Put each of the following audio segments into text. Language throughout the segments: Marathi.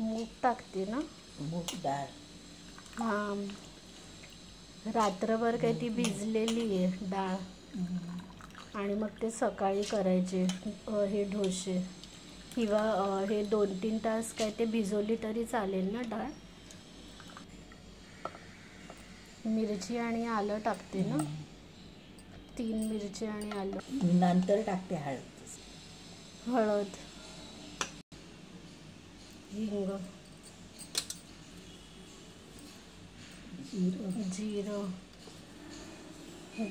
मूग टाकते ना, मूग डाळ. हां, रात्रभर काही ती भिजलेली आहे डाळ आणि मग ते सकाळी करायचे हे डोसे, किंवा हे 2-3 तास काय ते भिजवली तरी चालेल ना डाळ. मिरची आणि आलं टाकते ना, 3 मिरची आणि आलं. नंतर टाकते हळद. हळद, हिंग, जिरं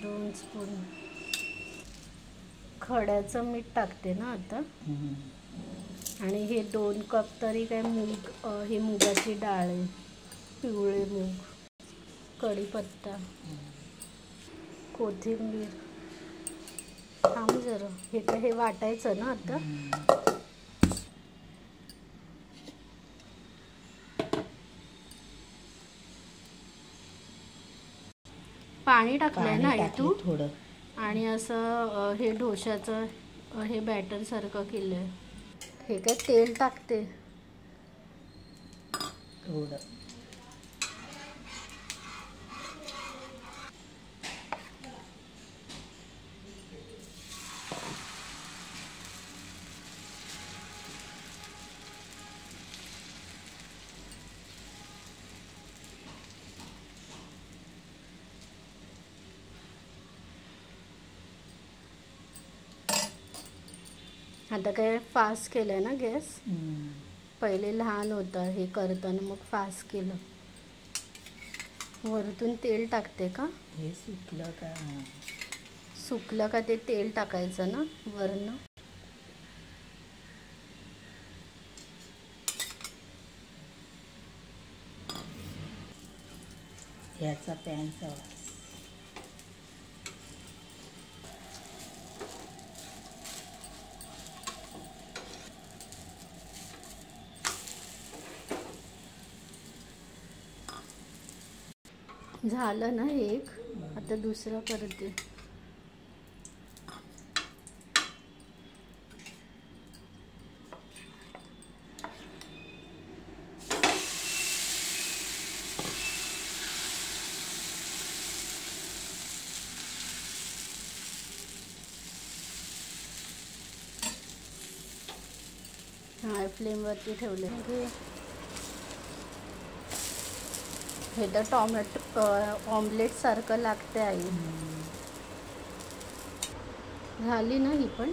2 स्पून, खड्याचं मीठ टाकते ना आता. आणि हे 2 कप तरी काय मूग, हे मुगाची डाळ आहे, पिवळे मूग, कढीपत्ता, कोथिंबीर. थांब जरा, हे वाटायचं ना आता. पाणी टाकलंय ना हे तू थोडं, आणि असं हे डोशाचं हे बॅटर सारखं केलंय. हे काय तेल टाकते थोडं. आता काय फास्ट केलंय ना गॅस. पहिले लहान होतं हे करताना, मग फास्ट केलं. वरतून तेल टाकते का? हे सुकलं का? सुकलं का ते तेल टाकायचं ना वरनं. ह्याचा पॅनचा वास. झालं ना एक, आता दुसरं करते. हाय फ्लेमवरती ठेवले. हे तर टॉमॅटो ऑमलेट सारखं लागते आई. झाली ना ही पण.